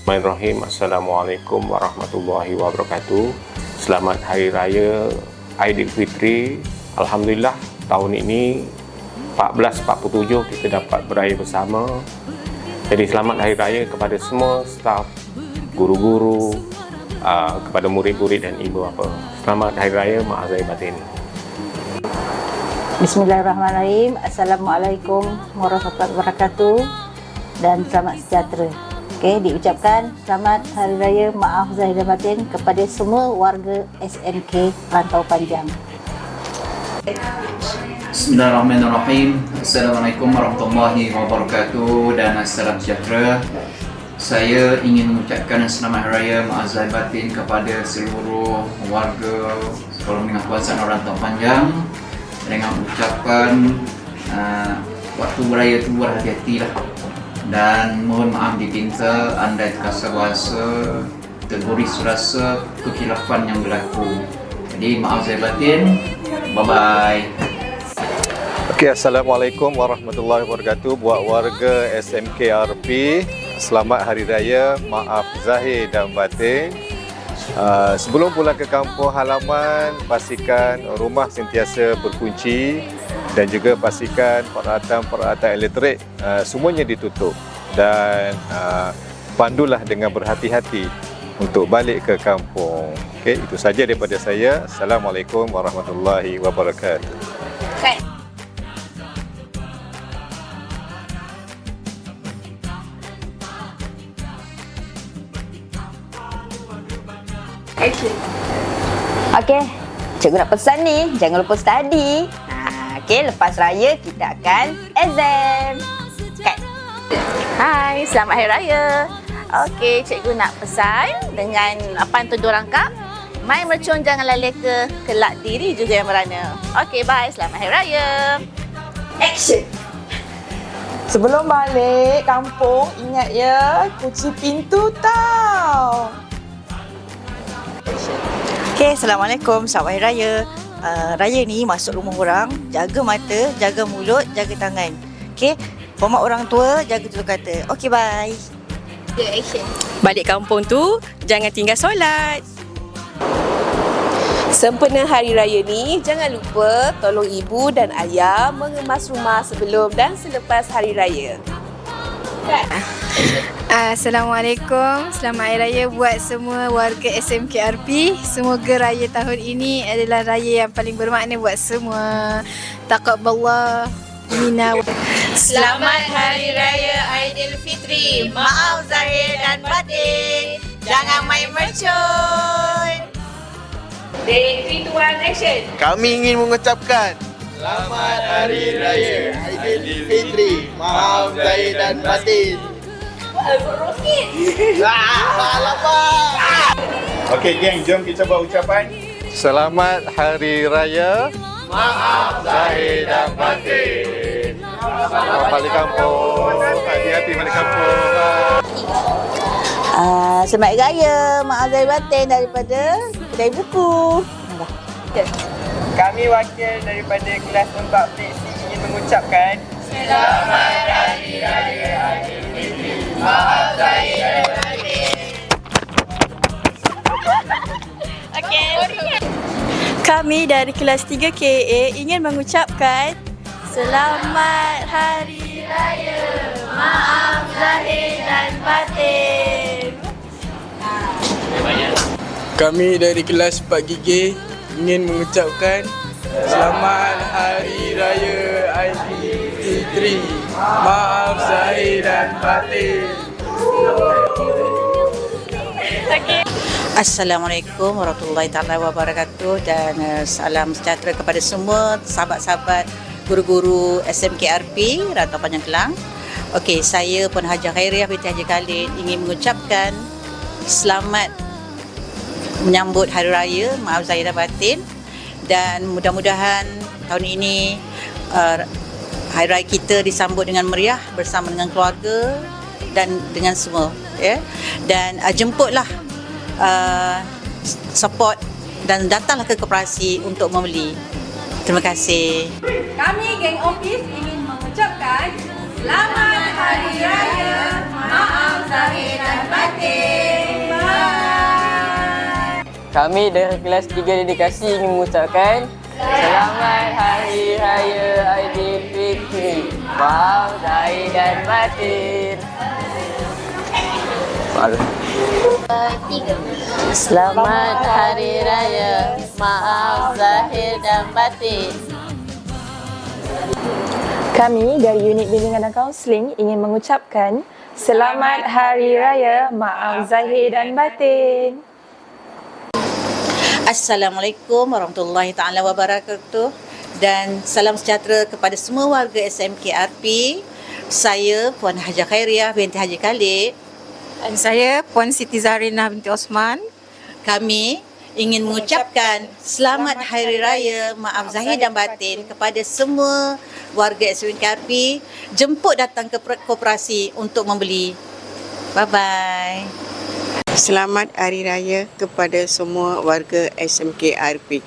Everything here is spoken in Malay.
Bismillahirrahmanirrahim. Assalamualaikum warahmatullahi wabarakatuh. Selamat Hari Raya Aidilfitri. Alhamdulillah tahun ini 1447 kita dapat beraya bersama. Jadi selamat Hari Raya kepada semua staf, guru-guru, kepada murid-murid dan ibu bapa. Selamat Hari Raya Mak Zahir Batin. Bismillahirrahmanirrahim. Assalamualaikum warahmatullahi wabarakatuh dan selamat sejahtera. Okey, diucapkan selamat Hari Raya Maaf Zahir dan Batin kepada semua warga SMK Rantau Panjang. Bismillahirrahmanirrahim. Assalamualaikum warahmatullahi wabarakatuh dan salam sejahtera. Saya ingin mengucapkan selamat Hari Raya Maaf Zahir Batin kepada seluruh warga Sekolah Menengah Kebangsaan Rantau Panjang dengan ucapan waktu beraya tu berhati-hatilah dan mohon maaf dipinta andai terkasar bahasa terguris rasa kekhilafan yang berlaku. Jadi maaf Zahir Batin. Bye-bye. Okey, Assalamualaikum warahmatullahi wabarakatuh. Buat warga SMKRP, selamat Hari Raya Maaf Zahir dan Batin. Sebelum pulang ke kampung halaman, pastikan rumah sentiasa berkunci dan juga pastikan peralatan elektrik semuanya ditutup dan pandulah dengan berhati-hati untuk balik ke kampung. Okey, itu saja daripada saya. Assalamualaikum warahmatullahi wabarakatuh. Okey, cikgu nak pesan ni, jangan lupa study. Okey, lepas raya kita akan exam. Okay. Hai, selamat Hari Raya. Okey, cikgu nak pesan dengan apa yang tuan orang kap. Mai mercun jangan lalai ke kelak diri juga yang merana. Okey, bye. Selamat Hari Raya. Action. Sebelum balik kampung, ingat ya, kunci pintu tau. Okay, Assalamualaikum, selamat Hari Raya. Raya ni masuk rumah orang, jaga mata, jaga mulut, jaga tangan. Okay, hormat orang tua, jaga tutur kata. Okay, bye. Balik kampung tu, jangan tinggal solat. Sempena Hari Raya ni, jangan lupa tolong ibu dan ayah mengemas rumah sebelum dan selepas Hari Raya. Assalamualaikum, selamat Hari Raya buat semua warga SMKRP. Semoga raya tahun ini adalah raya yang paling bermakna buat semua. Taqabbalallah minna. Selamat Hari Raya Aidilfitri. Maaf Zahir dan Batin. Jangan main mercun. 3, 2, 1, action. Kami ingin mengucapkan Selamat Hari Raya Aidilfitri. Maaf Zahir dan Batin. Okey geng, jom kita buat ucapan. Selamat Hari Raya Maaf Zahir dan Batin. Selamat balik kampung. Hati-hati balik kampung. Selamat Hari Raya Maaf Zahir Batin daripada kedai buku. Kami wakil daripada kelas 4 ingin mengucapkan Selamat Hari Raya Aidilfitri. Maaf Zahir dan Batin. Okey. Kami dari kelas 3 KA ingin mengucapkan Selamat Hari Raya Maaf Zahir dan Batin. Kami dari kelas 4GG ingin mengucapkan Selamat Hari Raya Aidilfitri. Maaf Zahir dan Batin. Assalamualaikum warahmatullahi taala wabarakatuh dan salam sejahtera kepada semua sahabat-sahabat guru-guru SMKRP Rantau Panjang Kelang. Okey, saya Penhajar Khairiah binti Haji Khalid ingin mengucapkan selamat menyambut Hari Raya Maaf Zahir dan Batin dan mudah-mudahan tahun ini Hari Raya kita disambut dengan meriah bersama dengan keluarga dan dengan semua, ya. Dan jemputlah support dan datanglah ke koperasi untuk membeli. Terima kasih. Kami geng office ingin mengucapkan Selamat Hari Raya Maaf zahir dan batin. Bye. Kami dari kelas 3 dedikasi ingin mengucapkan Selamat Hari Raya Aidilfitri. Maaf zahir dan batin. Selamat Hari Raya, maaf zahir dan batin. Kami dari Unit Bimbingan dan Kaunseling ingin mengucapkan Selamat Hari Raya, maaf zahir dan batin. Assalamualaikum warahmatullahi taala wabarakatuh dan salam sejahtera kepada semua warga SMKRP. Saya Puan Hajah Khairiah binti Haji Khalid Dan saya Puan Siti Zarinah binti Osman. Kami ingin mengucapkan Selamat Hari Raya Maaf Zahir dan Batin kepada semua warga SMKRP. Jemput datang ke koperasi untuk membeli. Bye-bye. Selamat Hari Raya kepada semua warga SMKRP.